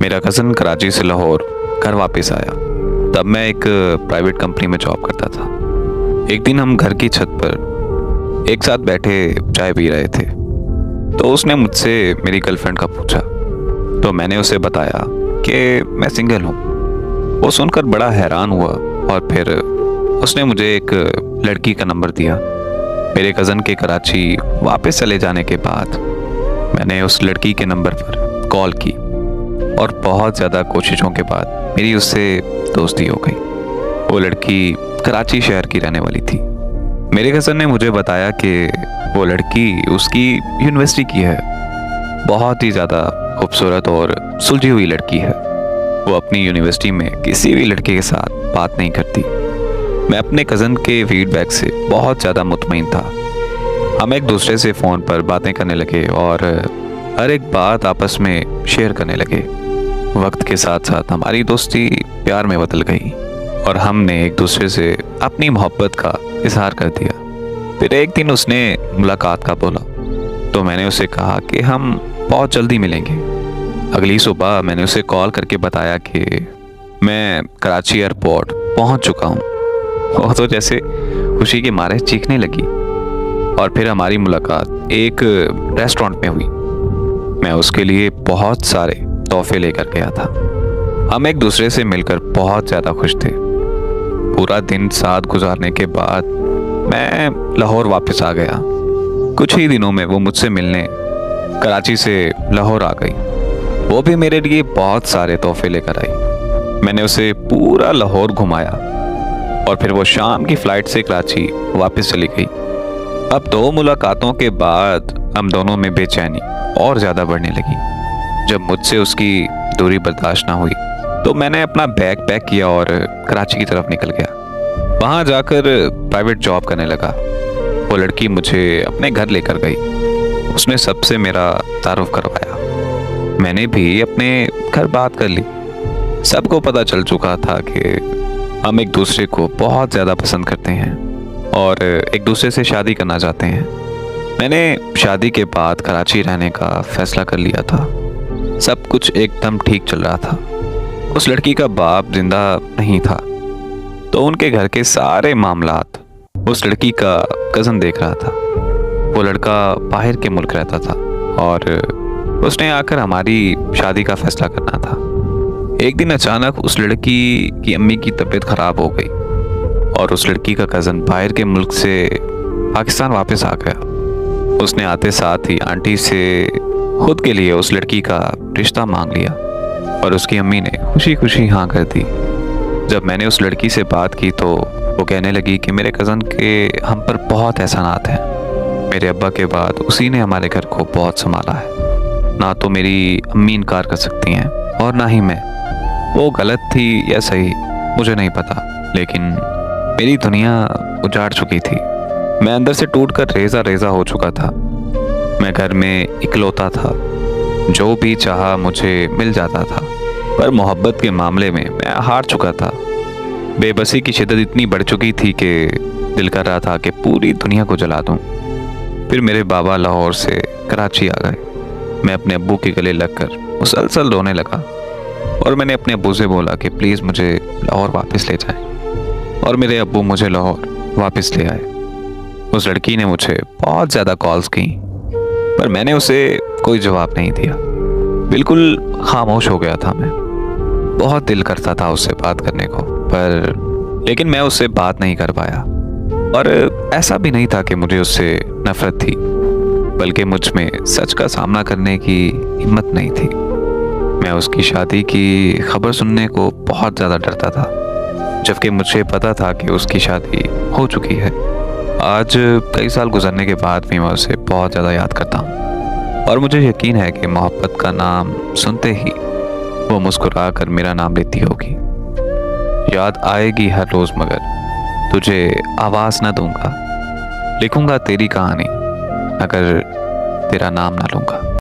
मेरा कज़न कराची से लाहौर घर वापस आया। तब मैं एक प्राइवेट कंपनी में जॉब करता था। एक दिन हम घर की छत पर एक साथ बैठे चाय पी रहे थे, तो उसने मुझसे मेरी गर्लफ्रेंड का पूछा। तो मैंने उसे बताया कि मैं सिंगल हूँ। वो सुनकर बड़ा हैरान हुआ और फिर उसने मुझे एक लड़की का नंबर दिया। मेरे कज़न के कराची वापस चले जाने के बाद मैंने उस लड़की के नंबर पर कॉल की और बहुत ज़्यादा कोशिशों के बाद मेरी उससे दोस्ती हो गई। वो लड़की कराची शहर की रहने वाली थी। मेरे कज़न ने मुझे बताया कि वो लड़की उसकी यूनिवर्सिटी की है। बहुत ही ज़्यादा खूबसूरत और सुलझी हुई लड़की है। वो अपनी यूनिवर्सिटी में किसी भी लड़के के साथ बात नहीं करती। मैं अपने कज़न के फीडबैक से बहुत ज़्यादा मुतमईन था। हम एक दूसरे से फ़ोन पर बातें करने लगे और हर एक बात आपस में शेयर करने लगे। वक्त के साथ साथ हमारी दोस्ती प्यार में बदल गई और हमने एक दूसरे से अपनी मोहब्बत का इजहार कर दिया। फिर एक दिन उसने मुलाकात का बोला, तो मैंने उसे कहा कि हम बहुत जल्दी मिलेंगे। अगली सुबह मैंने उसे कॉल करके बताया कि मैं कराची एयरपोर्ट पहुंच चुका हूं। वो तो जैसे खुशी के मारे चीखने लगी। और फिर हमारी मुलाकात एक रेस्टोरेंट में हुई। मैं उसके लिए बहुत सारे तोहफे लेकर गया था। हम एक दूसरे से मिलकर बहुत ज़्यादा खुश थे। पूरा दिन साथ गुजारने के बाद मैं लाहौर वापस आ गया। कुछ ही दिनों में वो मुझसे मिलने कराची से लाहौर आ गई। वो भी मेरे लिए बहुत सारे तोहफे लेकर आई। मैंने उसे पूरा लाहौर घुमाया और फिर वो शाम की फ़्लाइट से कराची वापस चली गई। अब 2 मुलाकातों के बाद हम दोनों में बेचैनी और ज़्यादा बढ़ने लगी। जब मुझसे उसकी दूरी बर्दाश्त ना हुई तो मैंने अपना बैग पैक किया और कराची की तरफ निकल गया। वहाँ जाकर प्राइवेट जॉब करने लगा। वो लड़की मुझे अपने घर लेकर गई। उसने सबसे मेरा तारुफ करवाया। मैंने भी अपने घर बात कर ली। सबको पता चल चुका था कि हम एक दूसरे को बहुत ज़्यादा पसंद करते हैं और एक दूसरे से शादी करना चाहते हैं। मैंने शादी के बाद कराची रहने का फ़ैसला कर लिया था। सब कुछ एकदम ठीक चल रहा था। उस लड़की का बाप जिंदा नहीं था, तो उनके घर के सारे मामलात उस लड़की का कज़न देख रहा था। वो लड़का बाहर के मुल्क रहता था और उसने आकर हमारी शादी का फ़ैसला करना था। एक दिन अचानक उस लड़की की अम्मी की तबीयत ख़राब हो गई और उस लड़की का कज़न बाहर के मुल्क से पाकिस्तान वापस आ गया। उसने आते साथ ही आंटी से खुद के लिए उस लड़की का रिश्ता मांग लिया और उसकी अम्मी ने खुशी खुशी हाँ कर दी। जब मैंने उस लड़की से बात की तो वो कहने लगी कि मेरे कज़न के हम पर बहुत एहसानात हैं। मेरे अब्बा के बाद उसी ने हमारे घर को बहुत संभाला है। ना तो मेरी अम्मी इनकार कर सकती हैं और ना ही मैं। वो गलत थी या सही मुझे नहीं पता, लेकिन मेरी दुनिया उजाड़ चुकी थी। मैं अंदर से टूटकर रेजा रेजा हो चुका था। मैं घर में इकलौता था। जो भी चाहा मुझे मिल जाता था, पर मोहब्बत के मामले में मैं हार चुका था। बेबसी की शिद्दत इतनी बढ़ चुकी थी कि दिल कर रहा था कि पूरी दुनिया को जला दूं। फिर मेरे बाबा लाहौर से कराची आ गए। मैं अपने अब्बू के गले लगकर मुसलसल रोने लगा और मैंने अपने अब्बू से बोला कि प्लीज़ मुझे लाहौर वापस ले जाएं। और मेरे अब्बू मुझे लाहौर वापस ले आए। उस लड़की ने मुझे बहुत ज़्यादा कॉल्स की, पर मैंने उसे कोई जवाब नहीं दिया। बिल्कुल खामोश हो गया था मैं। बहुत दिल करता था उससे बात करने को, पर लेकिन मैं उससे बात नहीं कर पाया। और ऐसा भी नहीं था कि मुझे उससे नफरत थी, बल्कि मुझ में सच का सामना करने की हिम्मत नहीं थी। मैं उसकी शादी की खबर सुनने को बहुत ज़्यादा डरता था, जबकि मुझे पता था कि उसकी शादी हो चुकी है। आज कई साल गुजरने के बाद भी मैं उसे बहुत ज़्यादा याद करता हूँ और मुझे यकीन है कि मोहब्बत का नाम सुनते ही वो मुस्कुरा कर मेरा नाम लेती होगी। याद आएगी हर रोज़, मगर तुझे आवाज़ न दूंगा। लिखूंगा तेरी कहानी अगर तेरा नाम ना लूंगा।